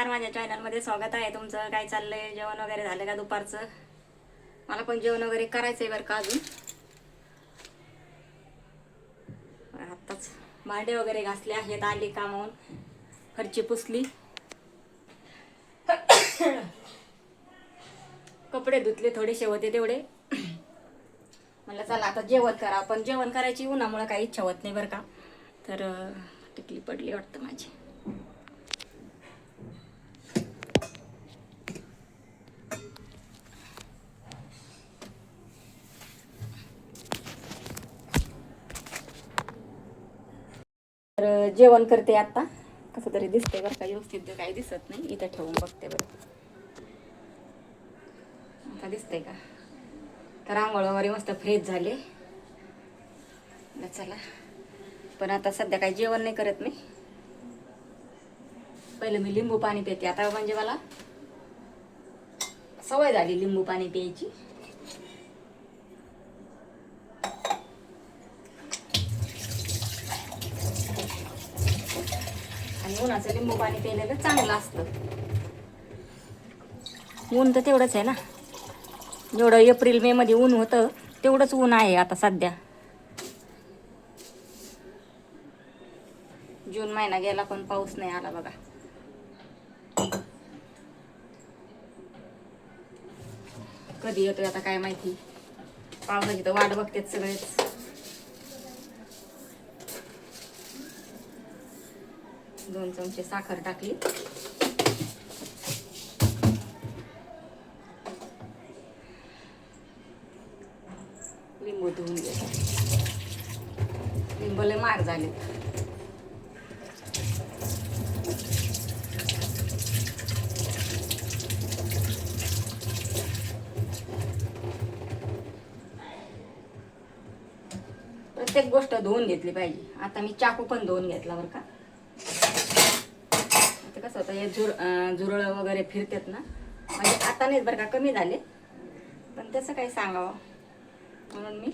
नमस्कार, माझ्या चॅनलमध्ये स्वागत आहे तुमचं. काय चाललंय? जेवण वगैरे झालं का दुपारचं? मला पण जेवण वगैरे करायचंय बरं का अजून. आत्ताच भांडे वगैरे घासले आहेत, आली कामावून, फरची पुसली, कपडे धुतले, थोडेसे होते तेवढे. म्हणलं चला आता जेवण करा, पण जेवण करायची उन्हामुळे काही इच्छा होत नाही बरं का. तर टिकली पडली वाटतं माझी. तर जेवण करते आता. कसं तरी दिसतंय बरं का, व्यवस्थित काही दिसत नाही. इथं ठेवून बघते बरं, आता दिसतंय का? तर आंघोळ वगैरे मस्त फ्रेश झाले. चला, पण आता सध्या काही जेवण नाही करत मी. पहिलं मी लिंबू पाणी पिते, आता म्हणजे मला सवय झाली लिंबू पाणी प्यायची. आणि उन्हाचं लिंबू पाणी प्यायलेलं चांगलं असतं. ऊन तर तेवढंच आहे ना, जेवढं एप्रिल मे मध्ये ऊन होतं तेवढंच ऊन आहे आता सध्या. जून महिना गेला पण पाऊस नाही आला बघा. कधी येतोय आता काय माहिती. पावसाची तर वाट बघतेत सगळेच. दोन चमचे साखर टाकली. लिंबू धुवून घ्यायचं. लिंबू लय महाग झाले. प्रत्येक गोष्ट धुवून घेतली पाहिजे. आता मी चाकू पण धुवून घेतला बरं का. आता कसं होतं, हे झुरळ वगैरे फिरतात ना, म्हणजे आता नाहीच बरं का, कमी झाले, पण त्याचं काही सांगावं म्हणून मी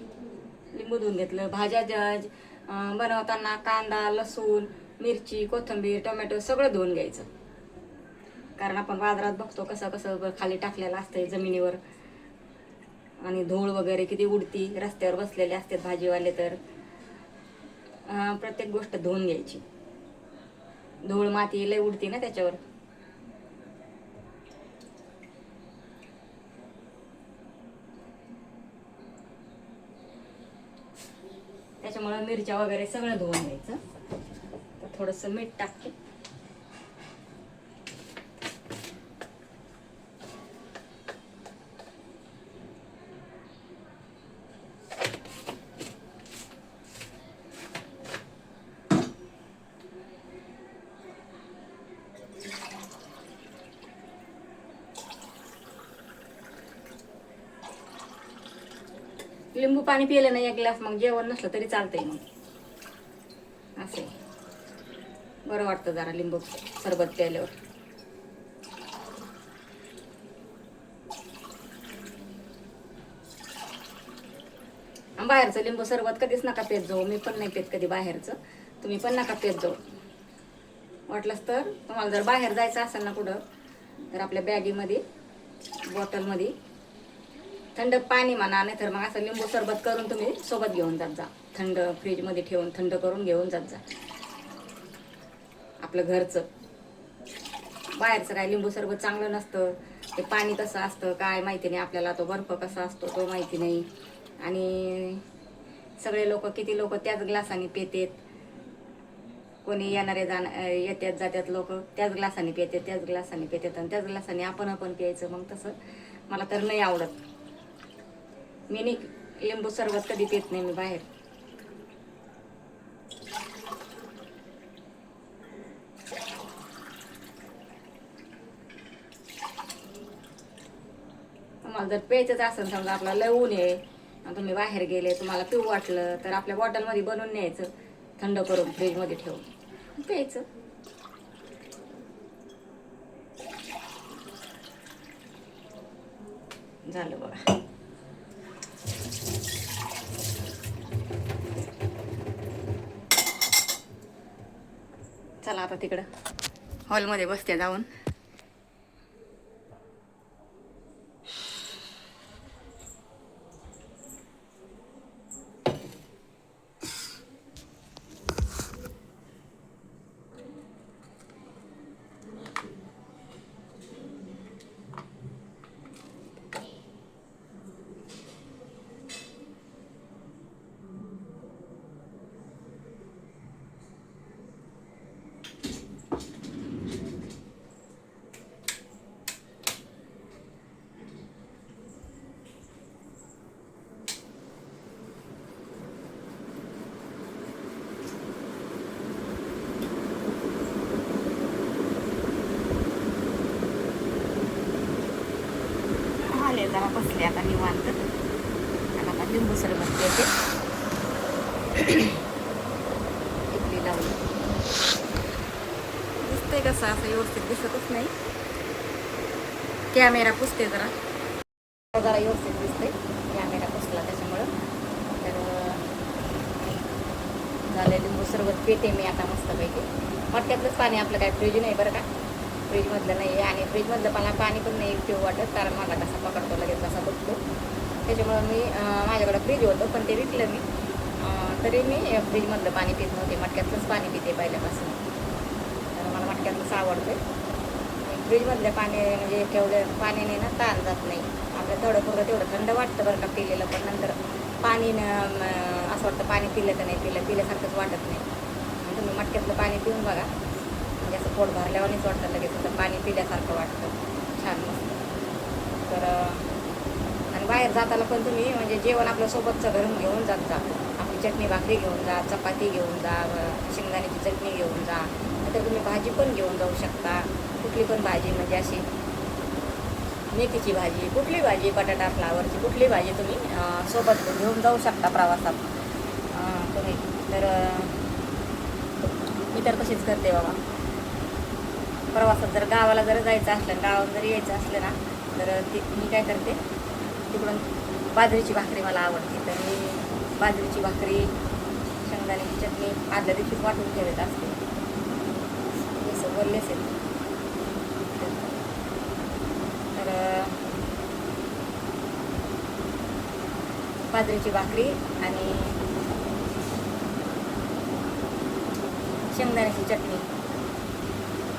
लिंबू धुवून घेतलं. भाज्या बनवताना कांदा, लसूण, मिरची, कोथिंबीर, टोमॅटो सगळं धुवून घ्यायचं. कारण आपण बाजारात बघतो कसं कसं खाली टाकलेलं असतंय जमिनीवर, आणि धूळ वगैरे किती उडती. रस्त्यावर बसलेले असतात भाजीवाले, तर प्रत्येक गोष्ट धुवून घ्यायची. धूळ माती लय उडती ना त्याच्यावर. त्याच्यामुळं मिरच्या वगैरे सगळं धुवून घ्यायचं. तर थोडंसं मीठ टाकते. लिंबू पाणी पिलं ना एक ग्लास, मग जेवण नसलं तरी चालतंय. मग असे बरं वाटतं जरा लिंबू सरबत प्यायल्यावर. बाहेरचं लिंबू सरबत कधीच नका पेत जाऊ. मी पण नाही पेत कधी बाहेरचं. तुम्ही पण नका पेत जाऊ. वाटलंच तर तुम्हाला जर बाहेर जायचं असेल ना कुठं, तर आपल्या बॅगीमध्ये, बॉटलमध्ये थंड पाणी म्हणा, नाही तर मग असं लिंबू सरबत करून तुम्ही सोबत घेऊन जात जा. थंड फ्रीजमध्ये ठेवून थंड करून घेऊन जात जा. आपलं घरचं. बाहेरचं काय लिंबू सरबत चांगलं नसतं. ते पाणी कसं असतं काय माहिती नाही आपल्याला, तो बर्फ कसा असतो तो माहिती नाही. आणि सगळे लोक, किती लोक त्याच ग्लासाने पितात. कोणी येणारे येतात जातात लोक, त्याच ग्लासाने पितात, त्याच ग्लासाने पितात, आणि त्याच ग्लासाने आपण प्यायचं. मग तसं मला तर नाही आवडत. मी नाही लिंबू सरबत कधी पित नाही मी बाहेर. तुम्हाला जर प्यायचंच असेल, समजा आपला लय ऊन आहे आणि तुम्ही बाहेर गेले, तुम्हाला पिऊ वाटलं, तर आपल्या बॉटलमध्ये बनवून न्यायचं, थंड करून फ्रीजमध्ये ठेवून प्यायचं. झालं बघा. चला आता तिकडं हॉलमध्ये बसते जाऊन. वेळ जरा बसले आता निवांत. आणि आता लिंबू सरबत देते. टिकली लावली. दिसतंय कसं असं व्यवस्थित दिसतच नाही. कॅमेरा पुसते जरा व्यवस्थित दिसते. कॅमेरा पुसला त्याच्यामुळं. तर झालं लिंबू सरबत पिते मी आता मस्तपैकी. मटक्यातलंच पाणी आपलं काय फ्रीज नाही बरं का. फ्रीजमधलं नाही आहे. आणि फ्रीजमधलं पाणी पण नाही पिऊ वाटत. कारण माझा कसा पकडतो लगेच कसा बघतो. त्याच्यामुळं मी माझ्याकडं फ्रीज होतं पण ते विकलं मी. तरी मी फ्रीजमधलं पाणी पित नव्हते. मटक्यातलंच पाणी पिते पहिल्यापासून. तर मला मटक्यातलंच आवडतं. फ्रीजमधल्या पाणी म्हणजे तेवढं पाण्याने ना ताण जात नाही. आपलं तेवढं थंड वाटतं बरं का पिलेलं. पण नंतर पाणी असं वाटतं पाणी पिलं का नाही पिल्यासारखंच वाटत नाही. तुम्ही मटक्यातलं पाणी पिऊन बघा. म्हणजे असं पोट भरल्यावानीच वाटतं लगेच. तर पाणी पिल्यासारखं वाटतं. छान मस्त. तर आणि बाहेर जाताना पण तुम्ही म्हणजे जेवण आपल्या सोबतचं घरून घेऊन जात जा. आपली चटणी भाकरी घेऊन जा, चपाती घेऊन जा, शेंगदाण्याची चटणी घेऊन जा. नाहीतर तुम्ही भाजी पण घेऊन जाऊ शकता. कुठली पण भाजी म्हणजे अशी मेथीची भाजी, कुठली भाजी, बटाटा फ्लावरची कुठली भाजी तुम्ही सोबत घेऊन जाऊ शकता प्रवासात तुम्ही. तर मी तर तशीच करते बाबा. प्रवासात जर गावाला जर जायचं असलं, गावात जर यायचं असलं ना, तर मी काय करते, तिकडून बाजरीची भाकरी मला आवडते. तर मी बाजरीची भाकरी, शेंगदाण्याची चटणी आदल्या दिवशीच वाटून ठेवत असते. जसं बोललेच आहे. तर बाजरीची भाकरी आणि शेंगदाण्याची चटणी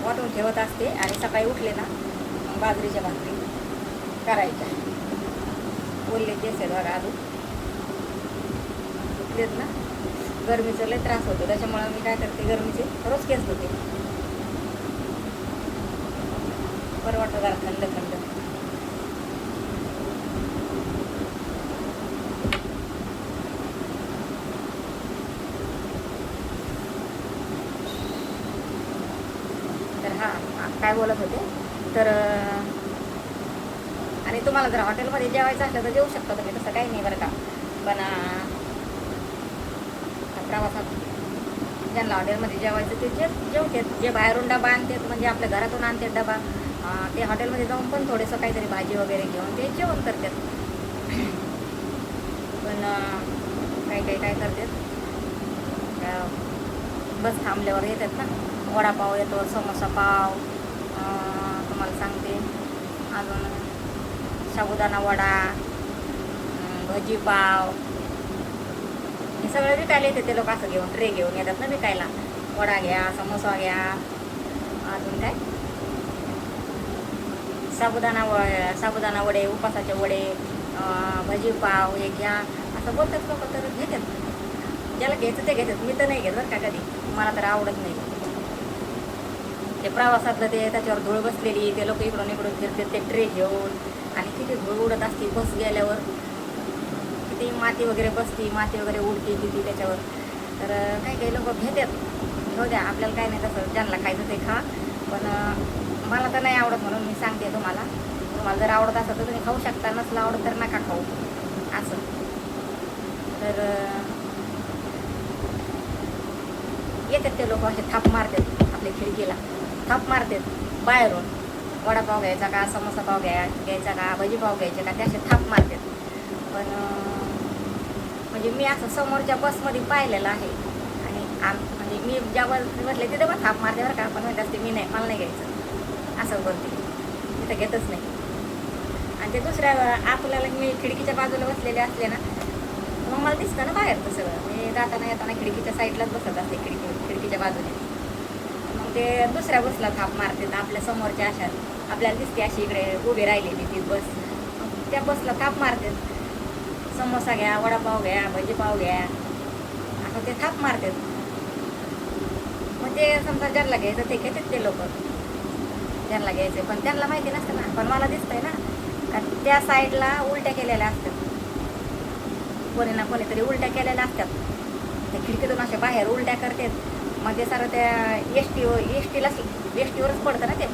वाटून ठेवत असते. आणि सकाळी उठले ना मग बाजरीच्या भाकरी करायच्या. बोलले तेच आहे बघा अजून उठलेत ना. गरमीचा लय त्रास होतो. त्याच्यामुळे मी काय करते, गरमीचे रोज केस होते. बरं वाटतं जरा थंड थंड. तर हां काय बोलत होते. तर आणि तुम्हाला जर हॉटेलमध्ये जेवायचं असलं तर जेवू शकता तुम्ही. तसं काही नाही बरं का. पण प्रवासात ज्यांना हॉटेलमध्ये जेवायचं ते जेवतात. जे बाहेरून डबा आणतात म्हणजे आपल्या घरातून आणतात डबा, ते हॉटेलमध्ये जाऊन पण थोडंसं काहीतरी भाजी वगैरे घेऊन ते जेवण करतात. पण काही काय करतात, बस थांबल्यावर येतात ना, वडापाव येतो, समोसा पाव, तुम्हाला सांगते अजून साबुदाणा वडा, भजी पाव, हे सगळं विकायला येते. ते लोक असं घेऊन ट्रे घेऊन येतात ना विकायला. वडा घ्या, समोसा घ्या, अजून काय साबुदाणा वडे, उपासाचे वडे, भजी पाव हे घ्या असं बोलतात लोक. तर घेतात. ज्याला घ्यायचं ते घेतात. मी तर नाही घेत बरं का कधी. मला तर आवडत नाही. ते प्रवासातलं ते त्याच्यावर धूळ बसलेली, ते लोक इकडून फिरतात ते ट्रे घेऊन. आणि किती धूळ उडत असते बस गेल्यावर. किती माती वगैरे बसती, माती वगैरे उडते किती त्याच्यावर. तर काही लोक घेतात. घेऊ द्या, आपल्याला काही नाही तसं. ज्यांना खायचं ते खा. पण मला तर नाही आवडत म्हणून मी सांगते तुम्हाला. तुम्हाला जर आवडत असेल तर तुम्ही खाऊ शकता. नसलं आवडत तर नका खाऊ असं. तर येतात ते लोक असे थाप मारतात आपल्या खिडकीला. थाप मारतात बाहेरून. वडापाव घ्यायचा का, समोसा पाव घ्यायचा का, भजी पाव घ्यायचे का, ते असे थाप मारतात. पण म्हणजे मी असं समोरच्या बसमध्ये पाहिलेलं आहे. आणि म्हणजे मी ज्या बसले तिथे पण थाप मारते बरं का. पण म्हणत असते मी नाही, मला नाही घ्यायचं असं बोलते. तिथं घेतच नाही. आणि ते दुसऱ्या आपल्याला मी खिडकीच्या बाजूला बसलेले असले ना, मग मला दिसतं ना बाहेरचं सगळं. मी जाताना येताना खिडकीच्या साईडलाच बसत असते, खिडकीच्या बाजूने. मग ते दुसऱ्या बसला थाप मारते. आपल्या समोरच्या अशा आपल्याला दिसते अशी इकडे उभी राहिलेली ती बस. त्या बसला थाप मारते. समोसा घ्या, वडापाव घ्या, भजी पाव घ्या असं ते थाप मारतात. मग ते समजा ज्यांना घ्यायचं ते घेतात ते लोक. ज्यांना घ्यायचं पण त्यांना माहिती नसतं ना. पण मला दिसतंय ना का त्या साईडला उलट्या केलेल्या असतात. कोणी ना कोणीतरी उलट्या केलेल्या असतात. त्या खिडकीतून अशा बाहेर उलट्या करतात. मग ते सारं त्या एस टीवरच पडतं ना ते.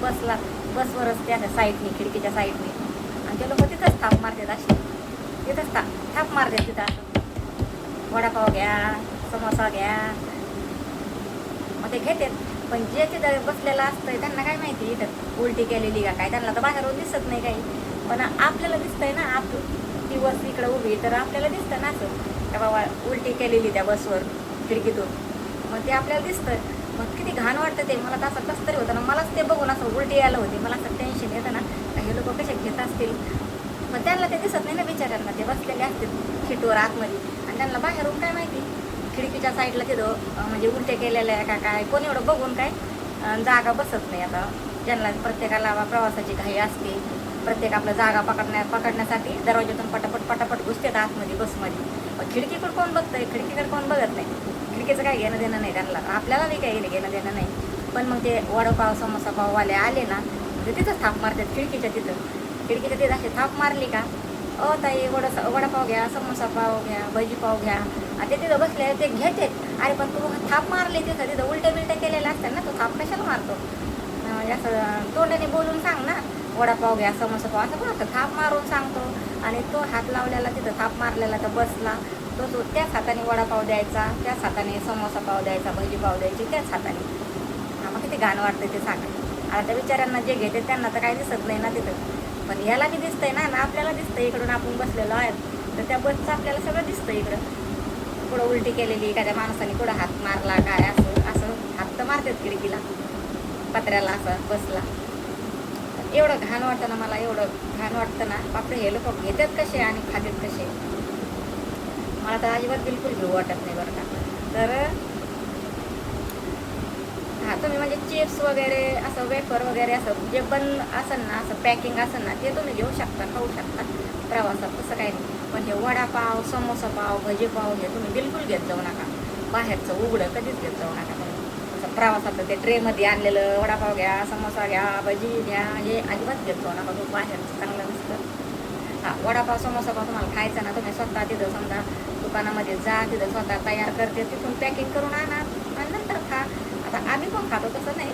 बसवरच त्या साईडनी, खिडकीच्या साईडनी. आणि ते लोक तिथंच थाप मारतात असे, तिथंच थाप मारतात तिथं असं. वडापाव घ्या, समोसा घ्या, मग ते घेतात. पण जे तिथं बसलेलं असतंय त्यांना काय माहिती इथं उलटी केलेली का काय, त्यांना तर बाहेरून दिसत नाही काही. पण आपल्याला दिसतंय ना, ती बस इकडं उभी तर आपल्याला दिसतं ना असं त्या बाबा उलटी केलेली त्या बसवर खिडकीतून, मग ते आपल्याला दिसतं. मग किती घाण वाटतं ते. मला तर असं कसं तरी होतं ना, मलाच ते बघून असं उलटी यायला होती. मला असं टेन्शन येतं ना, हे लोक कसे घेत असतील. पण त्यांना ते दिसत नाही ना बिचाऱ्यांना, ते बसलेले असतील सीटवर आतमध्ये, आणि त्यांना बाहेरून काय माहिती खिडकीच्या साईडला तिथं म्हणजे उलटे केलेल्या आहे का काय, कोणी एवढं बघून काय जागा बसत नाही. आता ज्यांना प्रत्येकाला प्रवासाची घाई असते, प्रत्येक आपलं जागा पकडण्यासाठी दरवाज्यातून पटापट घुसतात आतमध्ये बसमध्ये. पण खिडकीकडे कोण बघतंय, खिडकीकडे कोण बघत नाही. खिडकीचं काय घेणं देणं नाही त्यांना, आपल्याला बी काही घेणं देणं नाही. पण मग ते वडापाव समोसा पाववाले आले ना, म्हणजे तिथंच थाप मारतात खिडकीच्या तिथं अशी थाप मारली का, ताई वडापाव घ्या, समोसा पाव घ्या, भजी पाव घ्या, आणि ते तिथं बसले ते घेते. अरे पण तू थाप मारली तिथं उलट्या बिलट्या केलेल्या असतात ना, तू थाप कशाला मारतो. असं तोंडाने बोलून सांग ना, वडापाव घ्या, समोसा पाव असं बोलतो, थाप मारून सांगतो. आणि तो हात लावलेला तिथं थाप मारलेला तर बसला, तो त्याच हाताने वडापाव द्यायचा, त्याच हाताने समोसा पाव द्यायचा, भजी पाव द्यायची त्याच हाताने. मग किती घाण वाटतं ते सांगा. आता त्या बिचाऱ्यांना जे घेते त्यांना तर काही दिसत नाही ना तिथं, पण ह्याला बी दिसतंय ना, आपल्याला दिसतं इकडून आपण बसलेलो आहे. तर त्या बसचं आपल्याला सगळं दिसतं इकडं, पुढं उलटी केलेली एखाद्या माणसाने पुढं हात मारला काय, असं हात तर मारतात खिडकीला पत्र्याला असं बसला. एवढं घाण वाटतं ना मला, एवढं घाण वाटतं ना. बापरे, हे लोक घेतात कसे आणि खातात कसे, मला तर अजिबात बिलकुल घेऊ वाटत नाही बरं का. तर हां, तुम्ही म्हणजे चिप्स वगैरे असं वेफर वगैरे असं जे बन असेल ना, असं पॅकिंग असेल ना, ते तुम्ही घेऊ शकता, खाऊ शकता प्रवासात, तसं काही नाही. पण हे वडापाव, समोसा पाव, भजी पाव हे तुम्ही बिलकुल घेत जाऊ नका. बाहेरचं उघडं कधीच घेत जाऊ नका तुम्ही. असं प्रवासात ते ट्रेमध्ये आणलेलं वडापाव घ्या, समोसा घ्या, भजी घ्या, हे अजिबात घेत जाऊ नका. तो बाहेरचं चांगलं नसतं. हां, वडापाव समोसा पाव तुम्हाला खायचा ना, तुम्ही स्वतः तिथं समजा दुकानामध्ये जा, तिथं स्वतः तयार करते, तिथून पॅकिंग करून आणा आणि नंतर खा. आता आम्ही पण खातो तसं नाही,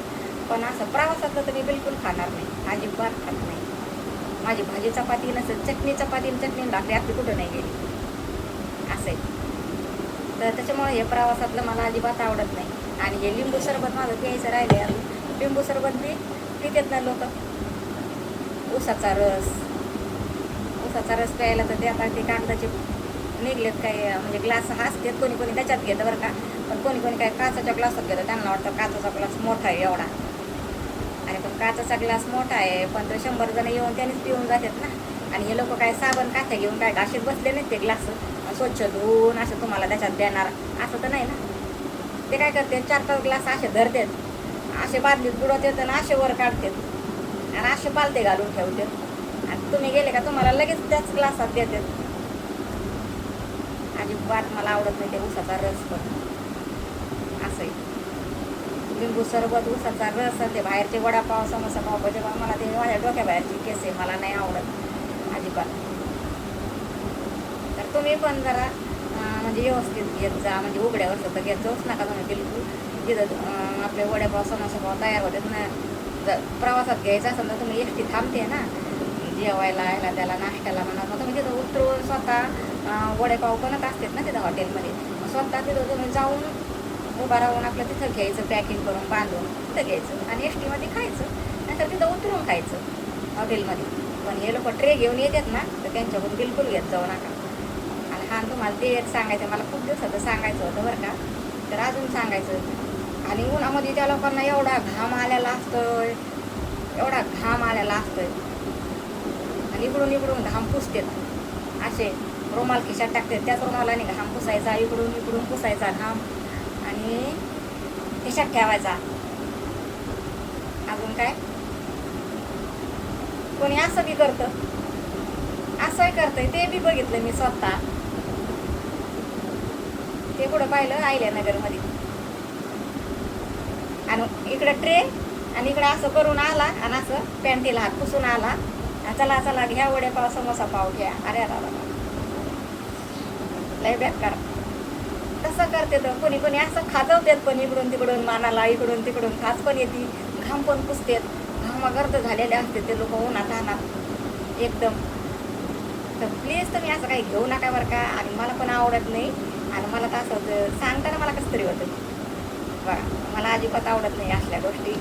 पण असं प्रवासातलं तर मी बिलकुल खाणार नाही, अजिबात खात नाही. माझी भाजी चपाती नसेल, चटणी भाकरी आपली कुठं नाही गेली असं आहे. तर त्याच्यामुळे हे प्रवासातलं मला अजिबात आवडत नाही. आणि हे लिंबू सरबत माझं प्यायचं राहिले अजून. लिंबू सरबत बी पितात ना लोक, ऊसाचा रस प्यायला तर ते आता ते कागदाचे निघलेत काही, म्हणजे ग्लास असतात, कोणी त्याच्यात घेतं बरं का. पण कोणी काय काचाच्या ग्लासात घेतं, त्यांना वाटतं काचाचा ग्लास मोठा आहे एवढा. आणि पण काचाचा ग्लास मोठा आहे, पण ते 100 जण येऊन त्यानेच पिऊन जातात ना. आणि हे लोक काय साबण काथ्या घेऊन काय घाशीत बसले नाहीत ते ग्लास स्वच्छ धुवून असं तुम्हाला त्याच्यात देणार, असं तर नाही ना. ते काय करते, 4-5 ग्लास असे धरतात, असे बादलीत बुडवतात आणि असे वर काढतात आणि असे पालते घालून ठेवतात. आणि तुम्ही गेले का तुम्हाला लगेच त्याच ग्लासात देतात. अजिबात मला आवडत नाही ते ऊसाचा रस. पण असं आहे, लिंबू सरबत, ऊसाचा रस, ते बाहेरचे वडापाव, समोसा पाव, भजी पाव, मला ते माझ्या डोक्याबाहेरची केस आहे, मला नाही आवडत अजिबात. तर तुम्ही पण जरा म्हणजे व्यवस्थित घेत जा, म्हणजे उघड्यावर तर घेत जाऊच नका तुम्ही बिलकुल. जिथं आपले वडापाव, समोसा पाव तयार होतात ना, प्रवासात घ्यायचं असेल तर तुम्ही एकटी थांबते ना जेवायला, यायला त्याला नाश्त्याला म्हणा, मग तुम्ही तिथं उतरून स्वतः वडेपाव बनत असतात ना तिथं हॉटेलमध्ये, स्वतः तिथं तुम्ही जाऊन उभा राहून आपलं तिथं घ्यायचं, पॅकिंग करून बांधून तिथं घ्यायचं आणि एसटीमध्ये खायचं, नंतर तिथं उतरून खायचं हॉटेलमध्ये. पण हे लोक ट्रे घेऊन येतात ना, तर त्यांच्याकडून बिलकुल घेत जाऊ नका. आणि हा तुम्हाला ते एक सांगायचं, मला खूप दिवसाचं सांगायचं होतं बरं का, तर अजून सांगायचं. आणि उन्हामध्ये त्या लोकांना एवढा घाम आलेला असतोय, एवढा घाम आलेला असतोय, आणि इकडून घाम पुसतात, असे रुमाल खिशात टाकतात, त्याच रुमालाने घाम पुसायचा, इकडून पुसायचा घाम आणि खिशात ठेवायचा. अजून काय कोणी असं बी करतं, असंही करतंय, ते बी बघितलं मी स्वतः. ते कुठं पाहिलं, अहिल्यानगरमध्ये. आणि इकडं ट्रे आणि इकडं असं करून आला आणि असं पॅन्टीला हात पुसून आला, चला घ्या वडेपाव, समोसा पाव घ्या. अरे लय बेकार तसं करते. तर कोणी असं खाजवतात, पण इकडून तिकडून मानाला, इकडून तिकडून खास पण येते, घाम पण पुसतात, घामागर्द झालेले असते ते लोक उन्हात. एकदम. तर प्लीज तुम्ही असं काही घेऊ नका बरं का. आणि मला पण आवडत नाही. आणि मला तर असं होतं, सांगताना मला कसं तरी होतं बघा. मला अजिबात आवडत नाही असल्या गोष्टी.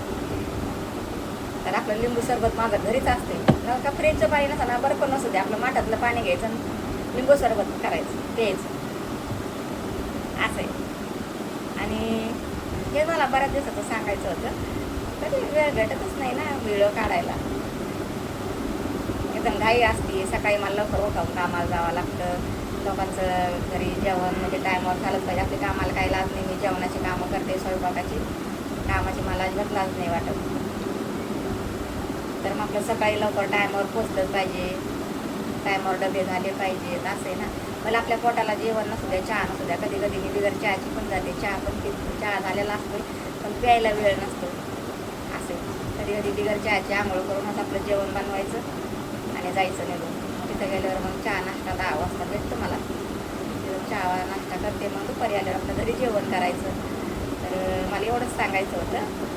तर आपलं लिंबू सरबत माझं घरीच असते न का. फ्रीजचं पाणी नसतं ना, बरं पण नसू दे, आपलं माठातलं पाणी घ्यायचं आणि लिंबू सरबत करायचं, प्यायचं, असं आहे. आणि हे मला बऱ्याच दिवसाचं सांगायचं होतं. कधी वेळ भेटतच नाही ना व्हिडिओ काढायला. एकदम घाई असते. सकाळी मला लवकर उठावून कामाला जावं लागतं. लोकांचं घरी जेवण म्हणजे टायमावर झालंच पाहिजे. आपली कामाला काही लाज नाही. मी जेवणाची कामं करते, स्वयंपाकाची कामाची मला अजिबात लाज नाही वाटत. तर मग आपलं सकाळी लवकर टायमावर पोचलंच पाहिजे, टायमावर डबे झाले पाहिजेत, असं आहे ना. मला आपल्या पोटाला जेवण नसू द्या, चहा नसू द्या, कधी कधी मी बिगर चहाची पण जाते, चहा पण पिते, चहा झालेला असतो पण प्यायला वेळ नसतो, असे. कधी कधी बिगर चहाची आंघोळ करूनच आपलं जेवण बनवायचं आणि जायचं निघून. तिथं गेल्यावर मग चहा नाश्ता 10 वाजता भेटतो मला. तिथं चहा नाश्ता करते, मग दुपारी आल्यावर आपलं घरी जेवण करायचं. तर मला एवढंच सांगायचं होतं.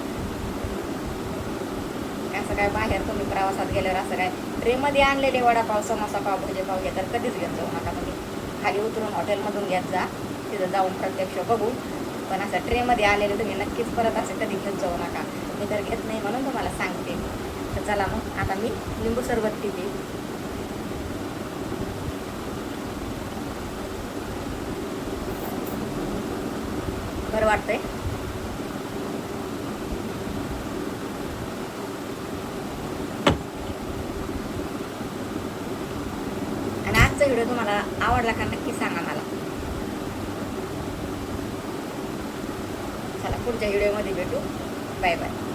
असं काय बाहेर तुम्ही प्रवासात गेल्यावर असं काय ट्रेमध्ये आणलेले वडापाव, समोसा, पाव, भजे पाव घ्या तर कधीच घेत जाऊ नका. तुम्ही खाली उतरून हॉटेलमधून घेत जा, तिथं जाऊन प्रत्यक्ष बघू. पण असं ट्रेमध्ये आलेले तुम्ही नक्कीच परत असं कधी घेत जाऊ नका. मी तर घेत नाही म्हणून तुम्हाला सांगते. तर चला मग आता मी लिंबू सरबत पिते. बरं वाटतंय. आणि आजचा व्हिडिओ तुम्हाला आवडला का नक्की सांगा मला. चला पुढच्या व्हिडिओमध्ये भेटू. Bye bye.